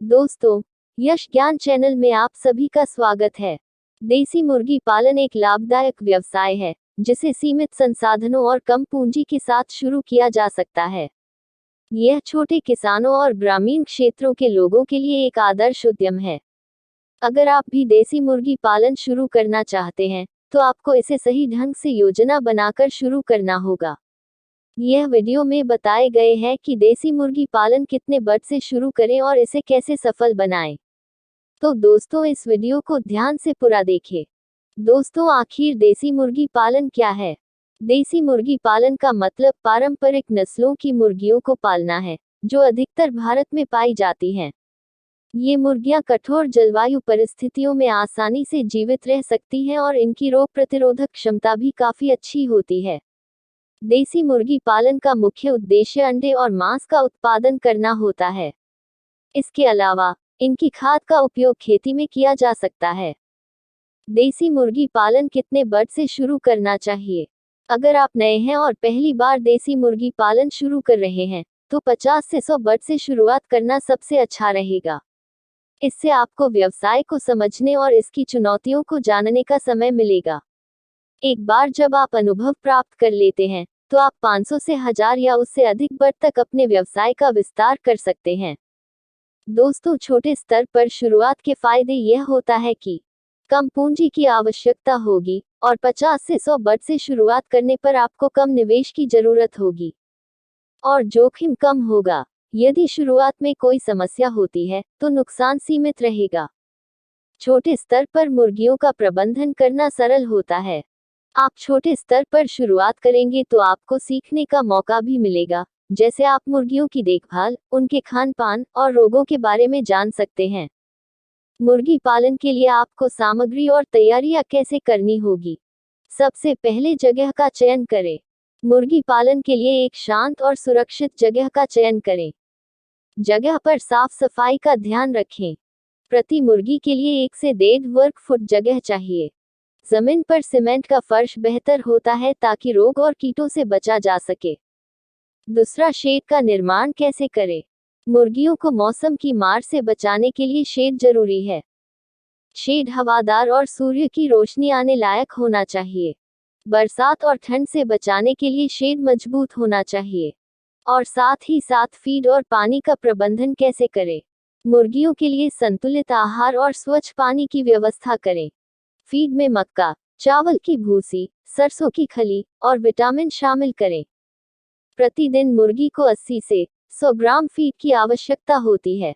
दोस्तों, यश ज्ञान चैनल में आप सभी का स्वागत है। देसी मुर्गी पालन एक लाभदायक व्यवसाय है, जिसे सीमित संसाधनों और कम पूंजी के साथ शुरू किया जा सकता है। यह छोटे किसानों और ग्रामीण क्षेत्रों के लोगों के लिए एक आदर्श उद्यम है। अगर आप भी देसी मुर्गी पालन शुरू करना चाहते हैं, तो आपको इसे सही ढंग से योजना बनाकर शुरू करना होगा। यह वीडियो में बताए गए हैं कि देसी मुर्गी पालन कितने बजट से शुरू करें और इसे कैसे सफल बनाएं। तो दोस्तों, इस वीडियो को ध्यान से पूरा देखें। दोस्तों, आखिर देसी मुर्गी पालन क्या है? देसी मुर्गी पालन का मतलब पारंपरिक नस्लों की मुर्गियों को पालना है, जो अधिकतर भारत में पाई जाती हैं। ये मुर्गियां कठोर जलवायु परिस्थितियों में आसानी से जीवित रह सकती हैं और इनकी रोग प्रतिरोधक क्षमता भी काफी अच्छी होती है। देसी मुर्गी पालन का मुख्य उद्देश्य अंडे और मांस का उत्पादन करना होता है। इसके अलावा इनकी खाद का उपयोग खेती में किया जा सकता है। देसी मुर्गी पालन कितने बजट से शुरू करना चाहिए? अगर आप नए हैं और पहली बार देसी मुर्गी पालन शुरू कर रहे हैं, तो 50 से 100 बजट से शुरुआत करना सबसे अच्छा रहेगा। इससे आपको व्यवसाय को समझने और इसकी चुनौतियों को जानने का समय मिलेगा। एक बार जब आप अनुभव प्राप्त कर लेते हैं, तो आप 500 से 1000 या उससे अधिक बजट तक अपने व्यवसाय का विस्तार कर सकते हैं। दोस्तों, छोटे स्तर पर शुरुआत के फायदे यह होता है कि कम पूंजी की आवश्यकता होगी और 50 से 100 बजट से शुरुआत करने पर आपको कम निवेश की जरूरत होगी और जोखिम कम होगा। यदि शुरुआत में कोई समस्या होती है, तो नुकसान सीमित रहेगा। छोटे स्तर पर मुर्गियों का प्रबंधन करना सरल होता है। आप छोटे स्तर पर शुरुआत करेंगे तो आपको सीखने का मौका भी मिलेगा, जैसे आप मुर्गियों की देखभाल, उनके खान-पान और रोगों के बारे में जान सकते हैं। मुर्गी पालन के लिए आपको सामग्री और तैयारियां कैसे करनी होगी? सबसे पहले जगह का चयन करें। मुर्गी पालन के लिए एक शांत और सुरक्षित जगह का चयन करें। जगह पर साफ सफाई का ध्यान रखें। प्रति मुर्गी के लिए 1 से 1.5 वर्ग फुट जगह चाहिए। जमीन पर सीमेंट का फर्श बेहतर होता है ताकि रोग और कीटों से बचा जा सके। दूसरा, शेड का निर्माण कैसे करें? मुर्गियों को मौसम की मार से बचाने के लिए शेड जरूरी है। शेड हवादार और सूर्य की रोशनी आने लायक होना चाहिए। बरसात और ठंड से बचाने के लिए शेड मजबूत होना चाहिए। और साथ ही साथ फीड और पानी का प्रबंधन कैसे करें? मुर्गियों के लिए संतुलित आहार और स्वच्छ पानी की व्यवस्था करें। फीड में मक्का, चावल की भूसी, सरसों की खली और विटामिन शामिल करें। प्रतिदिन मुर्गी को 80 से 100 ग्राम फीड की आवश्यकता होती है।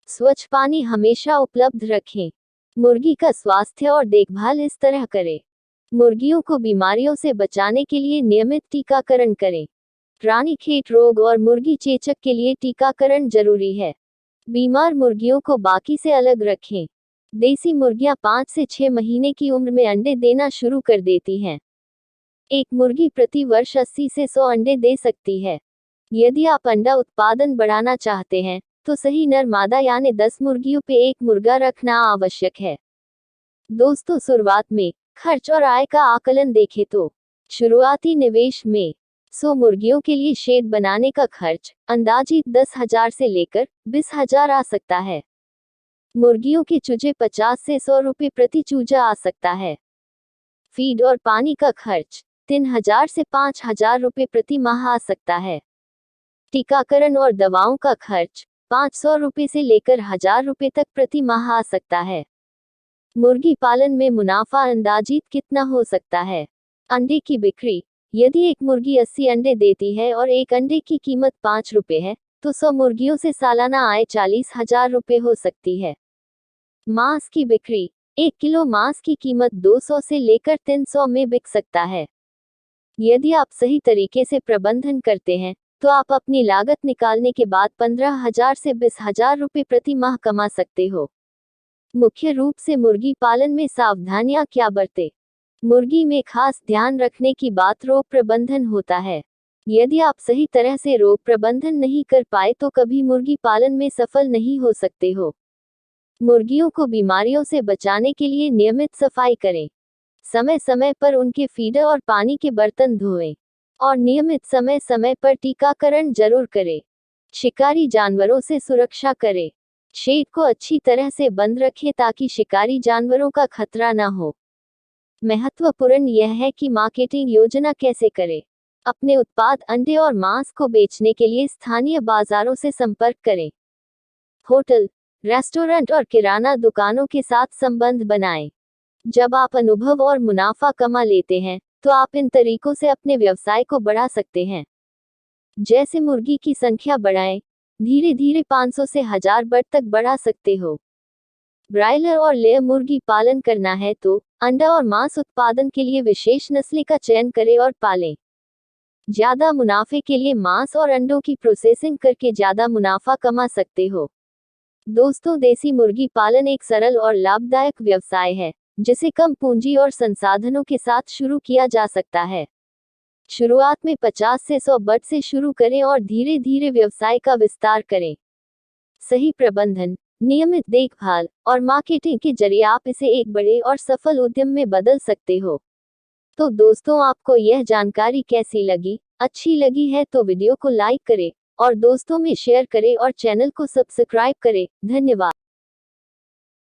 स्वच्छ पानी हमेशा उपलब्ध रखें। मुर्गी का स्वास्थ्य और देखभाल इस तरह करें। मुर्गियों को बीमारियों से बचाने के लिए नियमित टीकाकरण करें। रानीखेत रोग और मुर्गी चेचक के लिए टीकाकरण जरूरी है। बीमार मुर्गियों को बाकी से अलग रखें। देसी मुर्गियां 5 से 6 महीने की उम्र में अंडे देना शुरू कर देती हैं। एक मुर्गी प्रति वर्ष 80 से 100 अंडे दे सकती है। यदि आप अंडा उत्पादन बढ़ाना चाहते हैं, तो सही नर मादा यानी 10 मुर्गियों पे एक मुर्गा रखना आवश्यक है। दोस्तों, शुरुआत में खर्च और आय का आकलन देखें तो शुरुआती निवेश में 100 मुर्गियों के लिए शेड बनाने का खर्च अंदाजित 10,000 से लेकर 20,000 आ सकता है। मुर्गियों के चूजे 50 से 100 रुपये प्रति चूजा आ सकता है। फीड और पानी का खर्च 3,000 से 5,000 रुपये प्रति माह आ सकता है। टीकाकरण और दवाओं का खर्च 500 रुपये से लेकर 1,000 रुपये तक प्रति माह आ सकता है। मुर्गी पालन में मुनाफा अंदाजित कितना हो सकता है? अंडे की बिक्री। यदि एक मुर्गी 80 अंडे देती है और एक अंडे की कीमत 5 रुपये है, तो 100 मुर्गियों से सालाना आय 40,000 रुपये हो सकती है। मांस की बिक्री। 1 किलो मांस की कीमत 200 से लेकर 300 में बिक सकता है। यदि आप सही तरीके से प्रबंधन करते हैं, तो आप अपनी लागत निकालने के बाद 15,000 से 20,000 रुपये प्रति माह कमा सकते हो। मुख्य रूप से मुर्गी पालन में सावधानियां क्या बरतें? मुर्गी में खास ध्यान रखने की बात रोग प्रबंधन होता है। यदि आप सही तरह से रोग प्रबंधन नहीं कर पाए तो कभी मुर्गी पालन में सफल नहीं हो सकते हो। मुर्गियों को बीमारियों से बचाने के लिए नियमित सफाई करें। समय समय पर उनके फीडर और पानी के बर्तन धोएं और नियमित समय समय पर टीकाकरण जरूर करें। शिकारी जानवरों से सुरक्षा करें। शेड को अच्छी तरह से बंद रखें ताकि शिकारी जानवरों का खतरा न हो। महत्वपूर्ण यह है कि मार्केटिंग योजना कैसे करें। अपने उत्पाद अंडे और मांस को बेचने के लिए स्थानीय बाजारों से संपर्क करें। होटल, रेस्टोरेंट और किराना दुकानों के साथ संबंध बनाएं। जब आप अनुभव और मुनाफा कमा लेते हैं, तो आप इन तरीकों से अपने व्यवसाय को बढ़ा सकते हैं। जैसे मुर्गी की संख्या बढ़ाएं, धीरे धीरे 500 से 1000 बर्ड तक बढ़ा सकते हो। ब्रायलर और लेयर मुर्गी पालन करना है तो अंडा और मांस उत्पादन के लिए विशेष नस्ल का चयन करें और पालें। ज्यादा मुनाफे के लिए मांस और अंडों की प्रोसेसिंग करके ज्यादा मुनाफा कमा सकते हो। दोस्तों, देसी मुर्गी पालन एक सरल और लाभदायक व्यवसाय है जिसे कम पूंजी और संसाधनों के साथ शुरू किया जा सकता है। शुरुआत में 50 से 100 बर्ड से शुरू करें और धीरे धीरे व्यवसाय का विस्तार करें। सही प्रबंधन, नियमित देखभाल और मार्केटिंग के जरिए आप इसे एक बड़े और सफल उद्यम में बदल सकते हो। तो दोस्तों, आपको यह जानकारी कैसी लगी? अच्छी लगी है तो वीडियो को लाइक करें और दोस्तों में शेयर करें और चैनल को सब्सक्राइब करें। धन्यवाद।